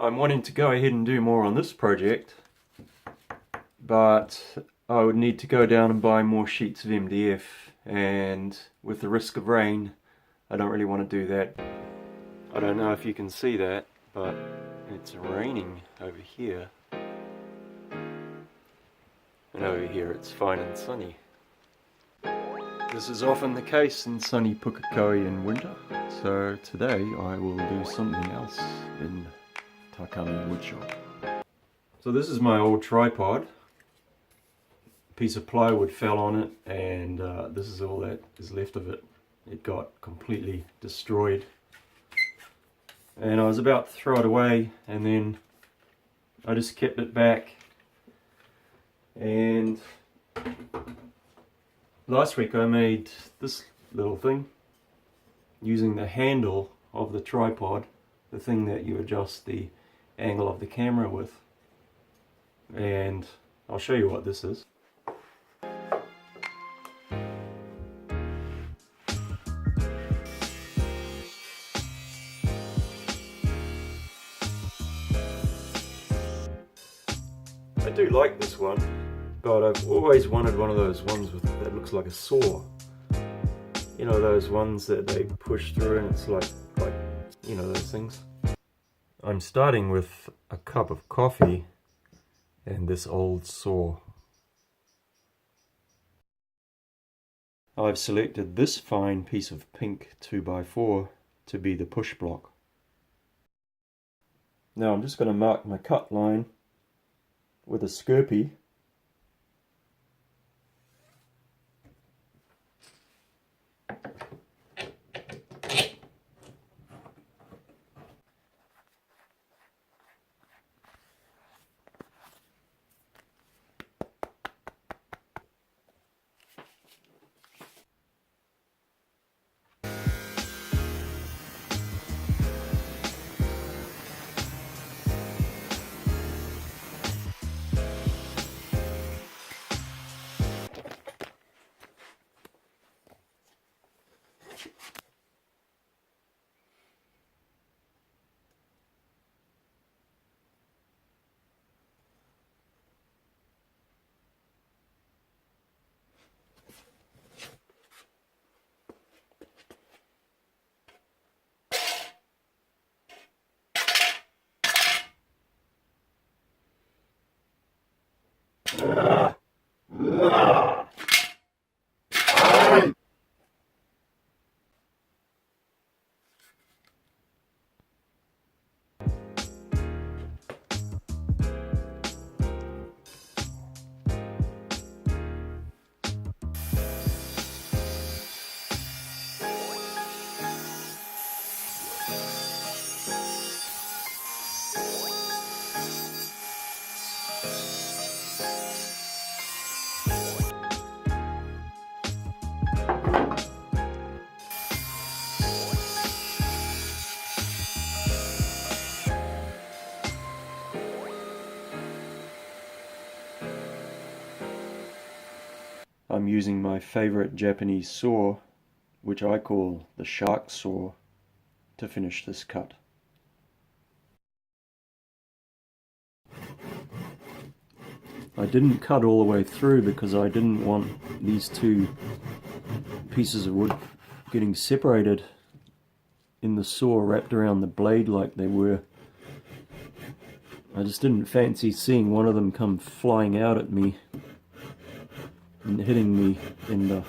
I'm wanting to go ahead and do more on this project, but I would need to go down and buy more sheets of MDF, and with the risk of rain, I don't really want to do that. I don't know if you can see that, but it's raining over here, and over here it's fine and sunny. This is often the case in sunny Pukekohe in winter, so today I will do something else in Takami woodshop. So this is my old tripod. A piece of plywood fell on it, and this is all that is left of it. It got completely destroyed. And I was about to throw it away, and then I just kept it back. And last week I made this little thing using the handle of the tripod, the thing that you adjust the angle of the camera with. And I'll show you what this is. I do like this one, but I've always wanted one of those ones that looks like a saw. You know, those ones that they push through and it's like you know, those things. I'm starting with a cup of coffee and this old saw. I've selected this fine piece of pink 2x4 to be the push block. Now I'm just going to mark my cut line with a Skerpie. I'm using my favorite Japanese saw, which I call the shark saw, to finish this cut. I didn't cut all the way through because I didn't want these two pieces of wood getting separated in the saw wrapped around the blade like they were. I just didn't fancy seeing one of them come flying out at me and hitting me in the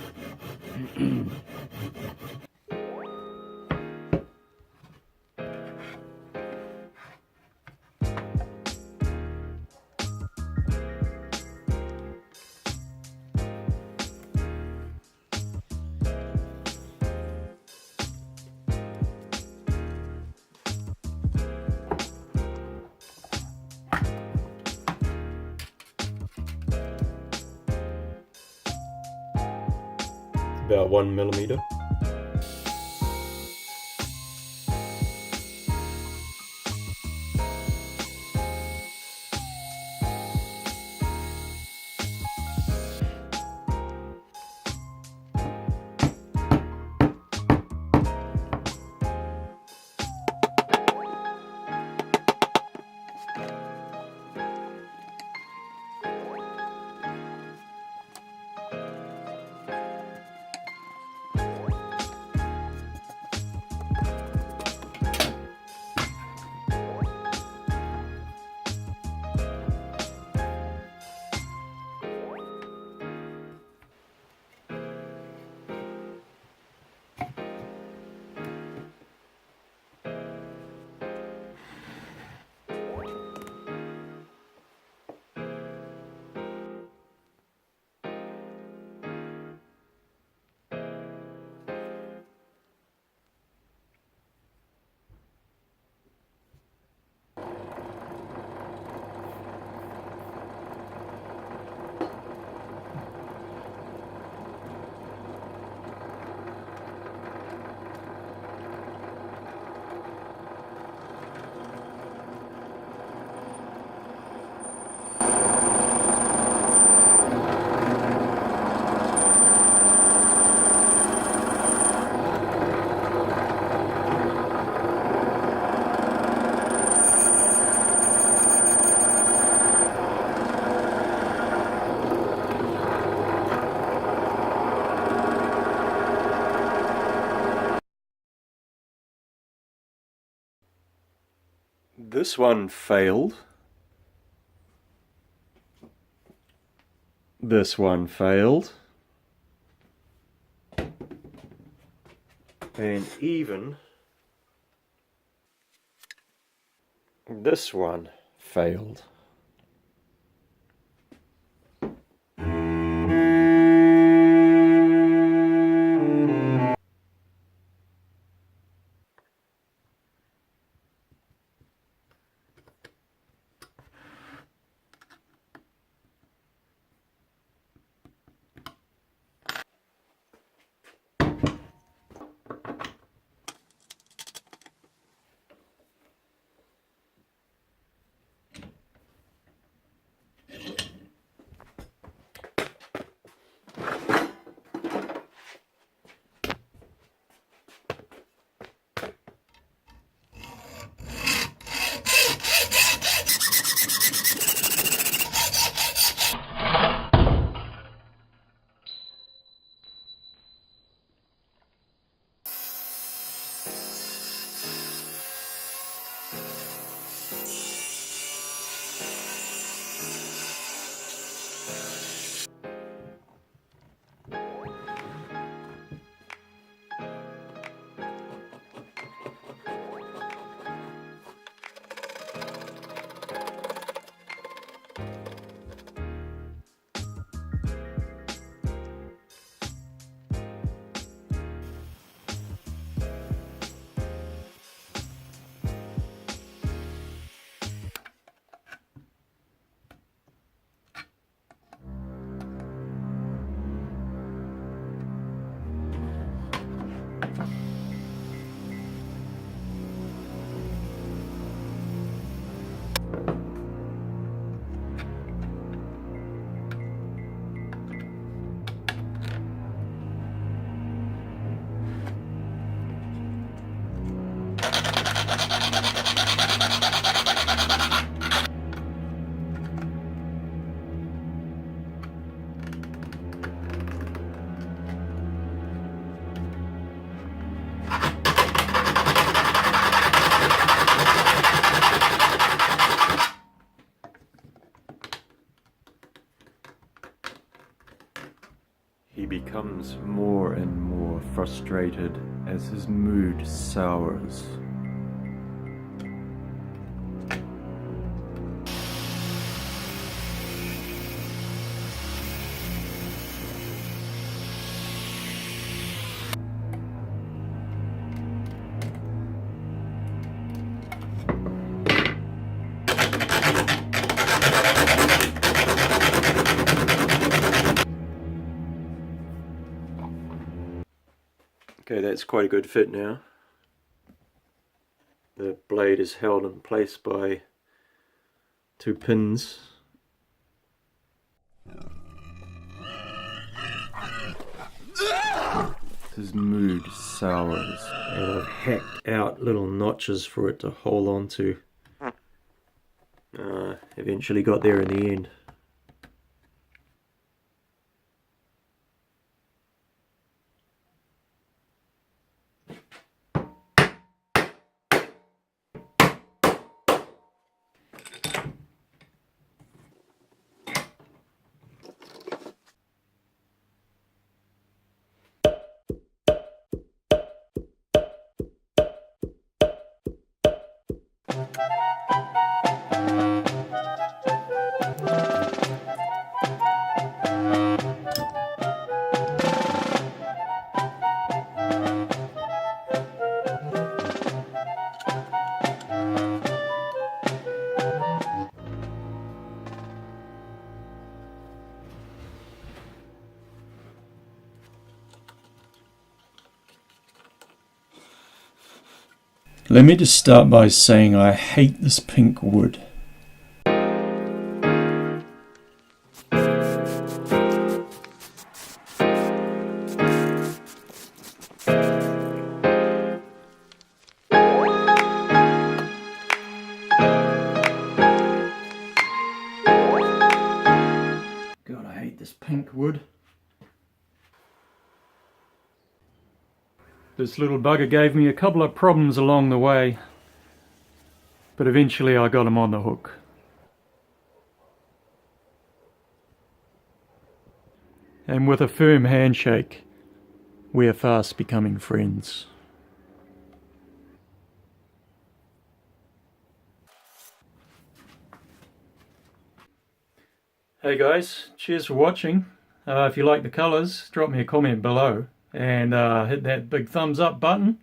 about 1 millimeter. This one failed. This one failed. And even this one failed. He becomes more and more frustrated as his mood sours. Okay, that's quite a good fit now. The blade is held in place by two pins. His mood sours, and I've hacked out little notches for it to hold on to. Eventually got there in the end. Let me just start by saying I hate this pink wood. God, I hate this pink wood. This little bugger gave me a couple of problems along the way, but eventually I got him on the hook. And with a firm handshake, we are fast becoming friends. Hey guys, cheers for watching. If you like the colours, drop me a comment below and hit that big thumbs up button.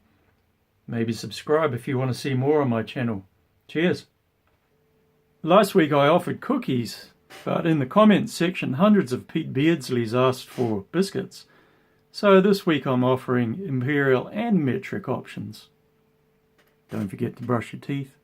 Maybe subscribe if you want to see more on my channel. Cheers. Last week I offered cookies, but in the comments section hundreds of Pete Beardsleys asked for biscuits. So this week I'm offering imperial and metric options. Don't forget to brush your teeth.